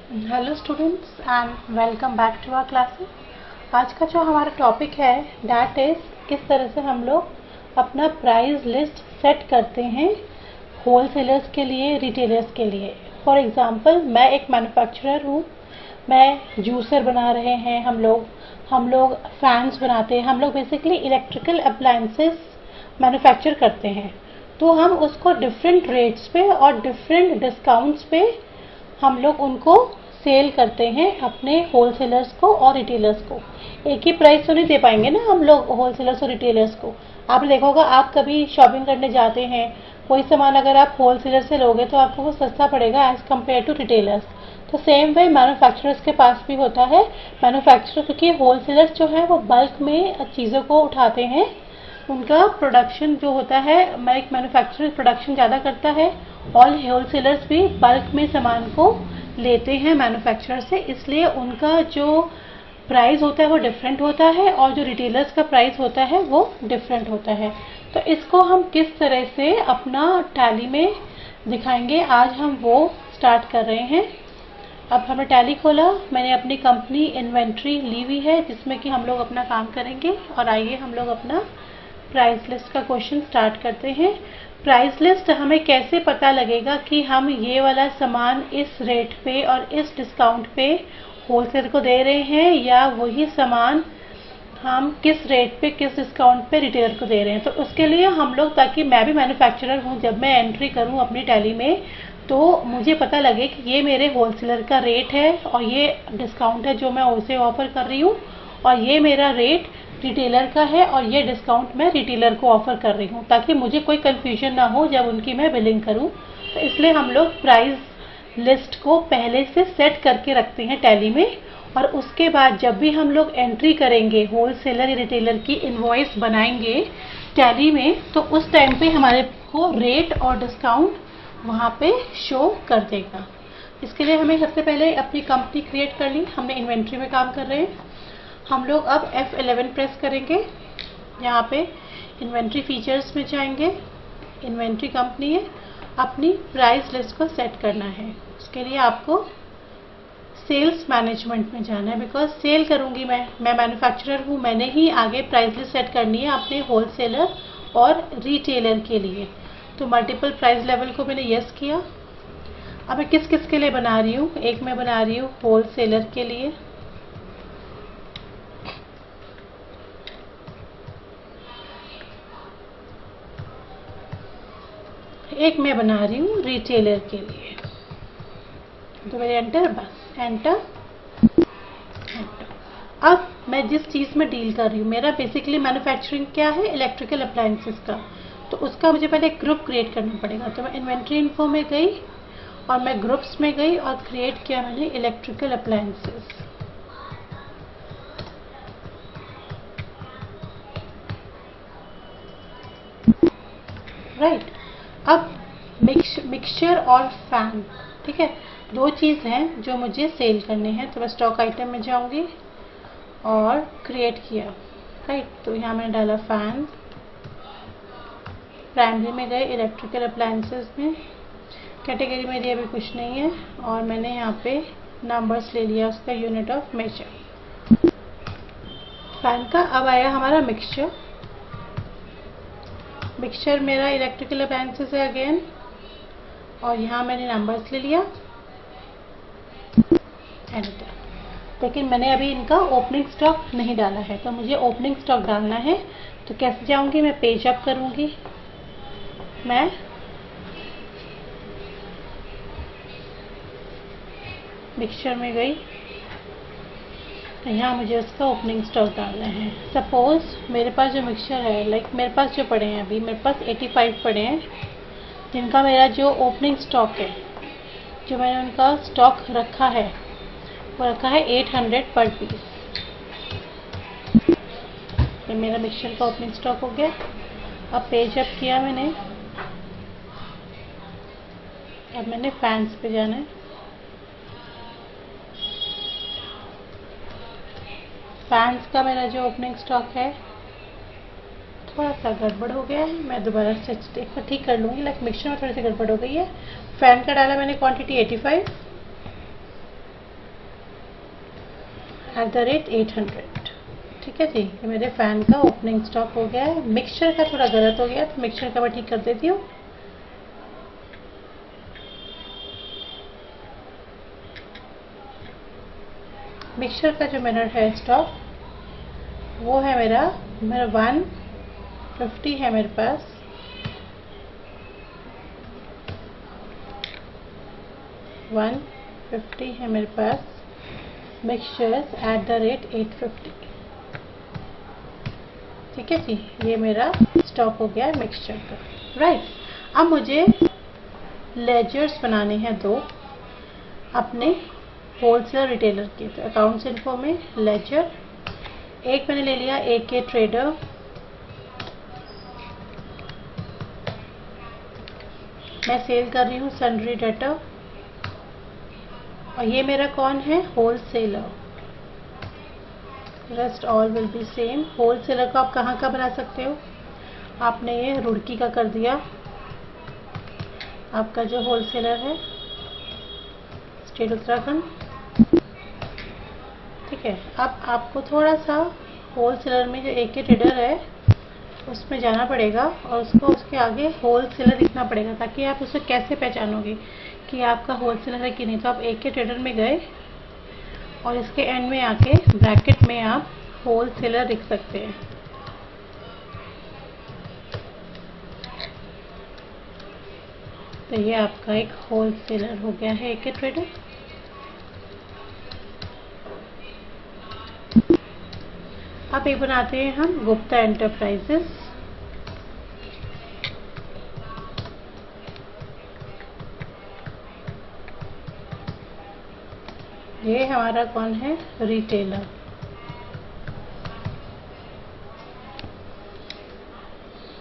Hello students and welcome back to our classes. आज का जो हमारा टॉपिक है दैट इज़ किस तरह से हम लोग अपना प्राइस लिस्ट सेट करते हैं होलसेलर्स के लिए, रिटेलर्स के लिए। फॉर एग्जांपल, मैं एक मैन्युफैक्चरर हूँ, मैं जूसर बना रहे हैं, हम लोग फैंस बनाते हैं, हम लोग बेसिकली इलेक्ट्रिकल अप्लायंसेस मैन्युफैक्चर करते हैं। तो हम उसको डिफरेंट रेट्स पे और डिफरेंट डिस्काउंट्स पे हम लोग उनको सेल करते हैं अपने होलसेलर्स को और रिटेलर्स को। एक ही प्राइस तो नहीं दे पाएंगे ना हम लोग होलसेलर्स और रिटेलर्स को। आपने देखा होगा, आप कभी शॉपिंग करने जाते हैं, कोई सामान अगर आप होलसेलर से लोगे तो आपको वो सस्ता पड़ेगा एज कम्पेयर टू रिटेलर्स। तो सेम वे मैन्युफैक्चरर्स के पास भी होता है। मैन्युफैक्चरर, क्योंकि होलसेलर्स जो है वो बल्क में चीज़ों को उठाते हैं, उनका प्रोडक्शन जो होता है, एक मैन्युफैक्चरर प्रोडक्शन ज़्यादा करता है और होलसेलर्स भी बल्क में सामान को लेते हैं मैन्युफैक्चरर से, इसलिए उनका जो प्राइस होता है वो डिफरेंट होता है और जो रिटेलर्स का प्राइस होता है वो डिफरेंट होता है। तो इसको हम किस तरह से अपना टैली में दिखाएंगे, आज हम वो स्टार्ट कर रहे हैं। अब हमने टैली खोला, मैंने अपनी कंपनी इन्वेंट्री ली हुई है जिसमें कि हम लोग अपना काम करेंगे। और आइए हम लोग अपना प्राइस लिस्ट का क्वेश्चन स्टार्ट करते हैं। प्राइस लिस्ट हमें कैसे पता लगेगा कि हम ये वाला सामान इस रेट पे और इस डिस्काउंट पे होलसेल को दे रहे हैं, या वही सामान हम किस रेट पे किस डिस्काउंट पे रिटेलर को दे रहे हैं। तो उसके लिए हम लोग, ताकि मैं भी मैन्युफैक्चरर हूँ, जब मैं एंट्री करूँ अपनी टैली में तो मुझे पता लगे कि ये मेरे होलसेलर का रेट है और ये डिस्काउंट है जो मैं उसे ऑफर कर रही हूँ, और ये मेरा रेट रिटेलर का है और ये डिस्काउंट मैं रिटेलर को ऑफर कर रही हूँ, ताकि मुझे कोई कंफ्यूजन ना हो जब उनकी मैं बिलिंग करूँ। तो इसलिए हम लोग प्राइस लिस्ट को पहले से सेट करके रखते हैं टैली में, और उसके बाद जब भी हम लोग एंट्री करेंगे, होलसेलर या रिटेलर की इनवॉइस बनाएंगे टैली में, तो उस टाइम पे हमारे को रेट और डिस्काउंट वहाँ पे शो कर देगा। इसके लिए हमें सबसे पहले अपनी कंपनी क्रिएट कर ली, हमने इन्वेंट्री में काम कर रहे हैं। हम लोग अब F11 प्रेस करेंगे, यहाँ पे इन्वेंट्री फीचर्स में जाएंगे, इन्वेंट्री कंपनी है, अपनी प्राइस लिस्ट को सेट करना है। उसके लिए आपको सेल्स मैनेजमेंट में जाना है, बिकॉज सेल करूँगी मैं मैन्युफैक्चरर हूँ, मैंने ही आगे प्राइस लिस्ट सेट करनी है अपने होलसेलर और रिटेलर के लिए। तो मल्टीपल प्राइस लेवल को मैंने यस किया। अब मैं किस किस के लिए बना रही हूँ, एक मैं बना रही हूँ होलसेलर के लिए, एक मैं बना रही हूँ रिटेलर के लिए। तो मेरे एंटर, बस एंटर एंटर। अब मैं जिस चीज़ में डील कर रही हूँ, मेरा बेसिकली मैन्युफैक्चरिंग क्या है, इलेक्ट्रिकल अप्लायंसेस का, तो उसका मुझे पहले एक ग्रुप क्रिएट करना पड़ेगा। तो मैं इन्वेंट्री इन्फो में गई और मैं ग्रुप्स में गई और क्रिएट किया मैंने इलेक्ट्रिकल अप्लायंसेस। राइट। अब मिक्सचर और फैन, ठीक है, दो चीज़ हैं जो मुझे सेल करने हैं। तो मैं स्टॉक आइटम में जाऊंगी और क्रिएट किया। राइट, तो यहाँ मैंने डाला फैन, प्राइमरी में गए इलेक्ट्रिकल अप्लायंसेस में, कैटेगरी में दिया भी कुछ नहीं है, और मैंने यहाँ पे नंबर्स ले लिया उसका यूनिट ऑफ मेजर फैन का। अब आया हमारा मिक्सचर, मिक्सचर मेरा इलेक्ट्रिकल अप्लायंसेस है अगेन, और यहाँ मैंने नंबर्स ले लिया, एंटर। लेकिन मैंने अभी इनका ओपनिंग स्टॉक नहीं डाला है, तो मुझे ओपनिंग स्टॉक डालना है। तो कैसे जाऊंगी, मैं पेज अप करूंगी, मैं मिक्सचर में गई, तो यहाँ मुझे उसका ओपनिंग स्टॉक डालना है। सपोज मेरे पास जो मिक्सचर है, लाइक मेरे पास जो पड़े हैं, अभी मेरे पास 85 पड़े हैं, जिनका मेरा जो ओपनिंग स्टॉक है, जो मैंने उनका स्टॉक रखा है, वो रखा है 800 पर पीस। ये मेरा मिक्सचर का ओपनिंग स्टॉक हो गया। अब पेज अप किया मैंने, अब मैंने फैंस पे जाना है। फैंस का मेरा जो ओपनिंग स्टॉक है थोड़ा सा गड़बड़ हो गया है, मैं दोबारा से एक बार ठीक कर लूँगी, लाइक मिक्सचर में थोड़ी सी गड़बड़ हो गई है। फैन का डाला मैंने क्वांटिटी 85, 800। ठीक है जी, ये मेरे फ़ैन का ओपनिंग स्टॉक हो गया है। मिक्सचर का थोड़ा गलत हो गया तो मिक्सचर का मैं ठीक कर देती हूँ। मिक्सचर का जो मेरा है स्टॉक वो है मेरा 150 है मेरे पास। है मेरे पास मिक्सचर्स @850। ठीक है जी, ये मेरा स्टॉक हो गया मिक्सचर का। राइट, अब मुझे लेजर्स बनाने हैं दो अपने होलसेलर रिटेलर के। तो अकाउंट्स इन्फो में लेजर एक मैंने ले लिया AK ट्रेडर, मैं सेल कर रही हूँ सन्ड्री डेटर, और ये मेरा कौन है, wholesaler. Rest all will be same. Wholesaler को आप कहाँ का बना सकते हो, आपने ये रुड़की का कर दिया, आपका जो होलसेलर है स्टेट उत्तराखंड। ठीक है, अब आपको थोड़ा सा होलसेलर में जो AK ट्रेडर है उसमें जाना पड़ेगा और उसको उसके आगे होलसेलर लिखना पड़ेगा, ताकि आप उसे कैसे पहचानोगे कि आपका होलसेलर है कि नहीं। तो आप AK ट्रेडर में गए और इसके एंड में आके ब्रैकेट में आप होलसेलर लिख सकते हैं। तो ये आपका एक होलसेलर हो गया है AK ट्रेडर। अब एक बनाते हैं हम गुप्ता एंटरप्राइजेस। ये हमारा कौन है, रिटेलर।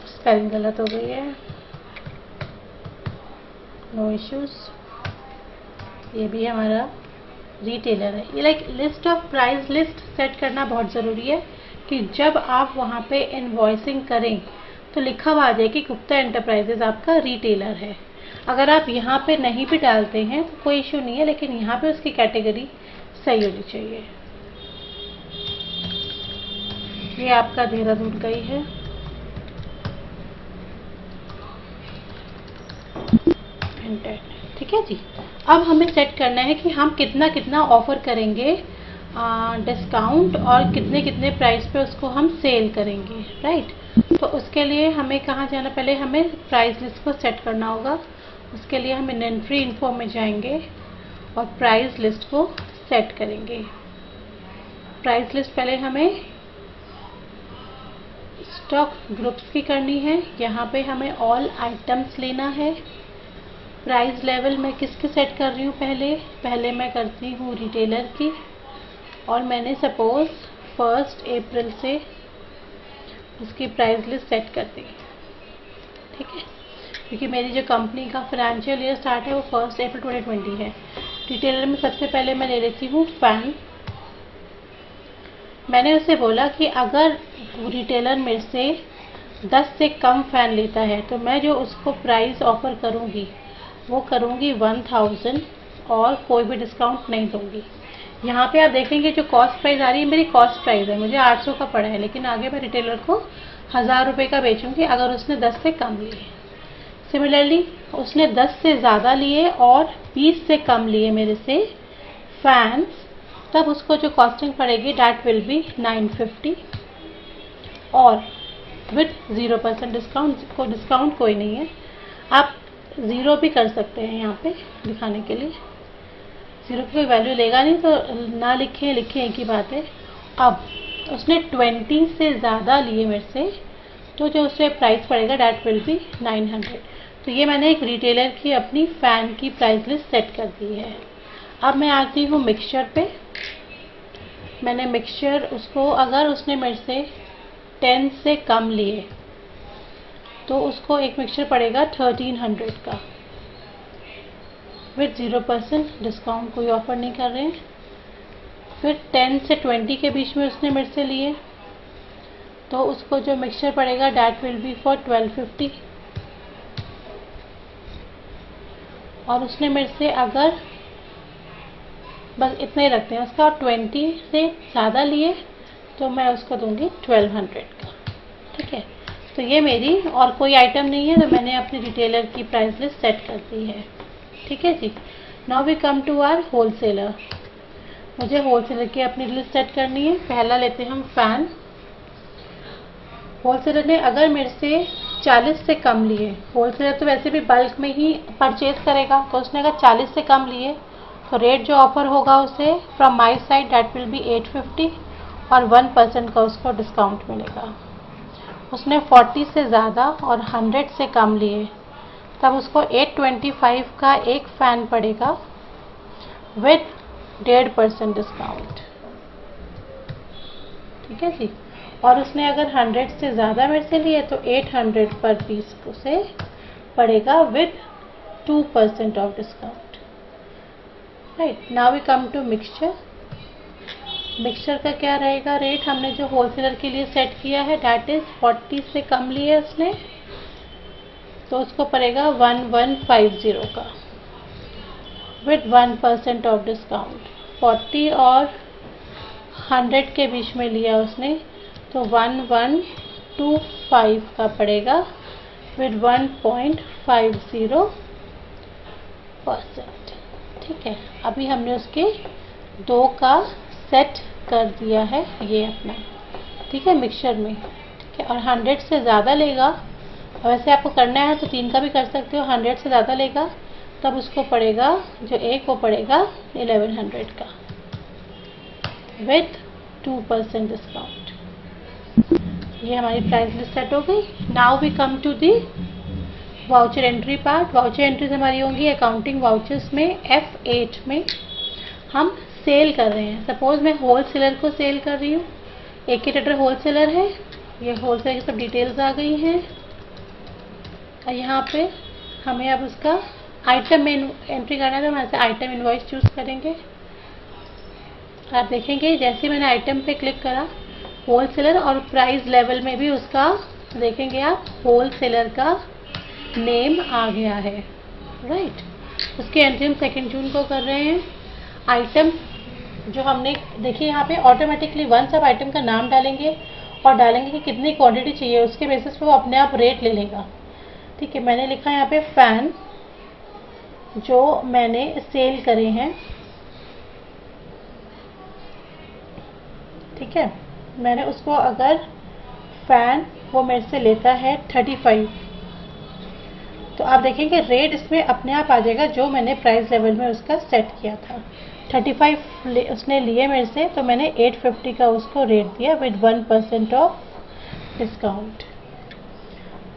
स्पेलिंग गलत हो गई है, नो इश्यूज। ये भी हमारा रिटेलर है। ये like list of price list set करना बहुत ज़रूरी है कि जब आप वहाँ पे इनवॉइसिंग करें तो लिखा हुआ आ जाए कि गुप्ता एंटरप्राइजेज आपका रिटेलर है। अगर आप यहाँ पे नहीं भी डालते हैं तो कोई इशू नहीं है, लेकिन यहाँ पे उसकी कैटेगरी सही होनी चाहिए। ये आपका देहरादून का ही है। ठीक है जी, अब हमें सेट करना है कि हम कितना कितना ऑफर करेंगे डिस्काउंट और कितने कितने प्राइस पे उसको हम सेल करेंगे। राइट, तो उसके लिए हमें कहाँ जाना, पहले हमें प्राइस लिस्ट को सेट करना होगा। उसके लिए हम इन्वेंटरी इन्फो में जाएंगे और प्राइस लिस्ट को सेट करेंगे। प्राइस लिस्ट पहले हमें स्टॉक ग्रुप्स की करनी है। यहाँ पे हमें ऑल आइटम्स लेना है। प्राइस लेवल मैं किसके सेट कर रही हूँ, पहले मैं करती हूँ रिटेलर की, और मैंने सपोज 1 अप्रैल से उसकी प्राइस लिस्ट सेट कर दी। ठीक है, क्योंकि मेरी जो कंपनी का फाइनेंशियल ईयर स्टार्ट है वो 1 अप्रैल 2020 है। रिटेलर में सबसे पहले मैं ले लेती हूँ फैन। मैंने उससे बोला कि अगर रिटेलर मेरे से 10 से कम फ़ैन लेता है तो मैं जो उसको प्राइस ऑफर करूँगी वो करूँगी 1000 और कोई भी डिस्काउंट नहीं दूँगी। यहाँ पे आप देखेंगे जो कॉस्ट प्राइस आ रही है मेरी कॉस्ट प्राइस है, मुझे 800 का पड़ा है, लेकिन आगे मैं रिटेलर को 1000 रुपये का बेचूँगी अगर उसने 10 से कम लिए। सिमिलरली उसने 10 से ज़्यादा लिए और 20 से कम लिए मेरे से फैंस, तब उसको जो कॉस्टिंग पड़ेगी डैट विल बी 950 और विथ 0% डिस्काउंट। को डिस्काउंट कोई नहीं है, आप 0 भी कर सकते हैं यहाँ पे दिखाने के लिए। 0 की कोई वैल्यू लेगा नहीं तो ना लिखें, लिखें एक ही बात है। अब उसने 20 से ज़्यादा लिए मेरे से, तो जो उसमें प्राइस पड़ेगा डैट विल बी 900। तो ये मैंने एक रिटेलर की अपनी फ़ैन की प्राइस लिस्ट सेट कर दी है। अब मैं आती हूँ मिक्सचर पे। मैंने मिक्सचर उसको, अगर उसने मेरे से 10 से कम लिए तो उसको एक मिक्सचर पड़ेगा 1300 का विथ 0% डिस्काउंट, कोई ऑफर नहीं कर रहे हैं। फिर 10 से 20 के बीच में उसने मेरे से लिए तो उसको जो मिक्सचर पड़ेगा डैट विल बी फॉर 1250। और उसने मेरे से अगर बस इतना ही रखते हैं उसका। और 20 से ज़्यादा लिए तो मैं उसको दूंगी 1200 का। ठीक है, तो ये मेरी और कोई आइटम नहीं है, तो मैंने अपनी रिटेलर की प्राइस लिस्ट सेट कर दी है। ठीक है जी। Now we come to our wholesaler. मुझे होलसेलर की अपनी लिस्ट सेट करनी है। पहला लेते हैं हम फैन। होलसेलर ने अगर मेरे से 40 से कम लिए, होलसेलर तो वैसे भी बल्क में ही परचेज करेगा, तो उसने अगर 40 से कम लिए तो रेट जो ऑफर होगा उसे from my side that will be 850 और 1% का उसको डिस्काउंट मिलेगा। उसने 40 से ज़्यादा और 100 से कम लिए तब उसको 825 का एक फ़ैन पड़ेगा विद 1.5% डिस्काउंट। ठीक है जी। और उसने अगर 100 से ज़्यादा मेरे से लिए तो 800 पर पीस उसे पड़ेगा with 2% off discount. Right, now we come to mixture. Mixture का क्या रहेगा रेट? हमने जो होलसेलर के लिए सेट किया है दैट इज 40 से कम लिए उसने, तो उसको पड़ेगा 1150 का विद 1% ऑफ डिस्काउंट। 40 और 100 के बीच में लिया उसने तो 1125 का पड़ेगा विद 1.50%। ठीक है, अभी हमने उसके 2 का सेट कर दिया है ये अपना। ठीक है, मिक्सचर में। ठीक है, और 100 से ज़्यादा लेगा, वैसे आपको करना है तो 3 का भी कर सकते हो। 100 से ज़्यादा लेगा तब उसको पड़ेगा जो एक वो पड़ेगा 1100 का विथ 2% डिस्काउंट। ये हमारी प्राइस लिस्ट सेट हो गई। Now we come to the voucher entry part. Voucher entries हमारी होंगी अकाउंटिंग वाउचर्स में। F8 में हम सेल कर रहे हैं। सपोज मैं होलसेलर को सेल कर रही हूँ, एक ही ट्रेडर होलसेलर है, ये होलसेलर की सब डिटेल्स आ गई हैं। और यहाँ पे हमें अब उसका आइटम में एंट्री करना है, तो हम ऐसे आइटम इनवॉइस चूज करेंगे। आप देखेंगे जैसे मैंने आइटम पे क्लिक करा होलसेलर और प्राइस लेवल में भी उसका देखेंगे आप होलसेलर का नेम आ गया है। राइट, उसकी एंट्री हम 2 जून को कर रहे हैं। आइटम जो हमने देखिए यहाँ पे ऑटोमेटिकली वंस आप आइटम का नाम डालेंगे और डालेंगे कि कितनी क्वांटिटी चाहिए, उसके बेसिस पे वो अपने आप रेट ले लेगा। ठीक है, मैंने लिखा यहाँ पे फैन जो मैंने सेल करे हैं। ठीक है, मैंने उसको अगर फैन वो मेरे से लेता है 35, तो आप देखेंगे रेट इसमें अपने आप आ जाएगा जो मैंने प्राइस लेवल में उसका सेट किया था। 35 उसने लिए मेरे से, तो मैंने 850 का उसको रेट दिया विद 1% ऑफ डिस्काउंट।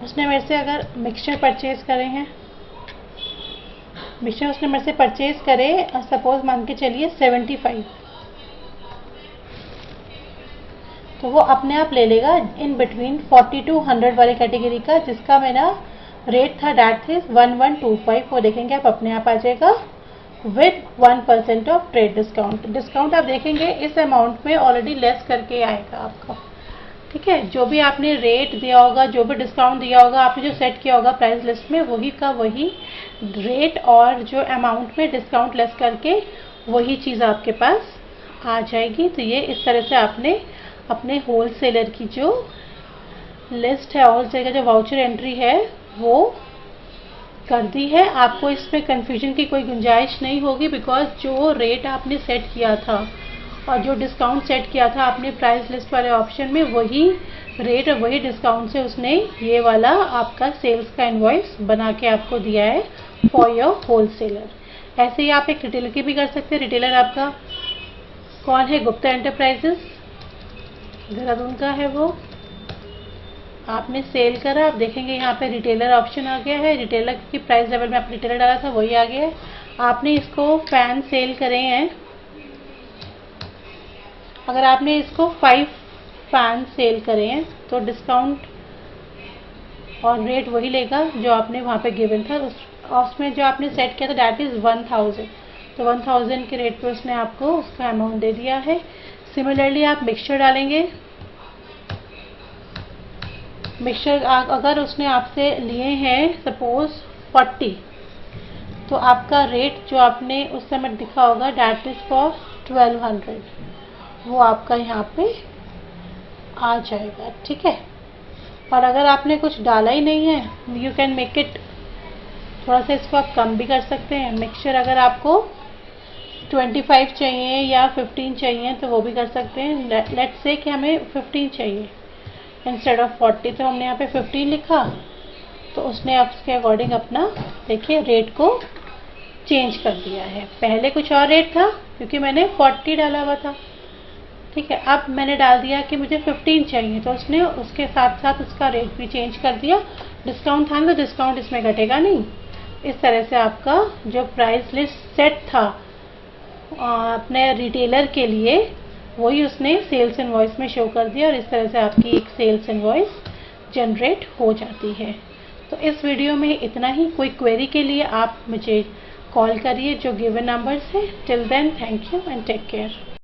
उसने मेरे से अगर मिक्सचर परचेज करे हैं, मिक्सचर उसने मेरे से परचेज करे सपोज मान के चलिए 75, तो वो अपने आप ले लेगा इन बिटवीन 40 to 100 वाली कैटेगरी का, जिसका मेरा रेट था दैट इज 1125। वो देखेंगे आप अपने आप आ जाएगा with 1% of trade discount. Discount आप देखेंगे इस अमाउंट में ऑलरेडी लेस करके आएगा आपका। ठीक है, जो भी आपने रेट दिया होगा, जो भी डिस्काउंट दिया होगा, आपने जो सेट किया होगा प्राइस लिस्ट में, वही का वही रेट और जो अमाउंट में डिस्काउंट लेस करके वही चीज़ आपके पास आ जाएगी। तो ये इस तरह से आपने अपने होलसेलर की जो लिस्ट है, होलसेलर का जो वाउचर एंट्री है वो कर दी है। आपको इसमें कंफ्यूजन की कोई गुंजाइश नहीं होगी, बिकॉज जो रेट आपने सेट किया था और जो डिस्काउंट सेट किया था आपने प्राइस लिस्ट वाले ऑप्शन में, वही रेट और वही डिस्काउंट से उसने ये वाला आपका सेल्स का इनवॉइस बना के आपको दिया है फॉर योर होलसेलर। ऐसे ही आप एक रिटेलर की भी कर सकते हैं। रिटेलर आपका कौन है? गुप्ता एंटरप्राइजेस, देहरादून का है वो। आपने सेल करा, आप देखेंगे यहाँ पे रिटेलर ऑप्शन आ गया है। रिटेलर की प्राइस लेवल में आपने रिटेलर डाला था वही आ गया है। आपने इसको फैन सेल करे हैं, अगर आपने इसको 5 फैन सेल करे हैं तो डिस्काउंट और रेट वही लेगा जो आपने वहाँ पे गिवन था। उसमें जो आपने सेट किया था दैट इज 1000, तो 1000 के रेट पे उसने आपको उसका अमाउंट दे दिया है। सिमिलरली आप मिक्सचर डालेंगे। मिक्सचर अगर उसने आपसे लिए हैं सपोज 40, तो आपका रेट जो आपने उस समय दिखा होगा डैट इज फॉर 1200, वो आपका यहाँ पे आ जाएगा, ठीक है। और अगर आपने कुछ डाला ही नहीं है, यू कैन मेक इट, थोड़ा सा इसको आप कम भी कर सकते हैं। मिक्सचर अगर आपको 25 चाहिए या 15 चाहिए तो वो भी कर सकते हैं। लेट्स से कि हमें 15 चाहिए इंस्टेड ऑफ 40, तो हमने यहाँ पे 15 लिखा, तो उसने आप उसके अकॉर्डिंग अपना देखिए रेट को चेंज कर दिया है। पहले कुछ और रेट था क्योंकि मैंने 40 डाला हुआ था, ठीक है। अब मैंने डाल दिया कि मुझे 15 चाहिए, तो उसने उसके साथ साथ उसका रेट भी चेंज कर दिया। डिस्काउंट था तो डिस्काउंट इसमें घटेगा नहीं। इस तरह से आपका जो प्राइस लिस्ट सेट था अपने रिटेलर के लिए, वही उसने सेल्स इनवॉइस में शो कर दिया और इस तरह से आपकी एक सेल्स इनवॉइस जनरेट हो जाती है। तो इस वीडियो में इतना ही। कोई क्वेरी के लिए आप मुझे कॉल करिए जो गिवन नंबर्स हैं। Till then, thank you and take care.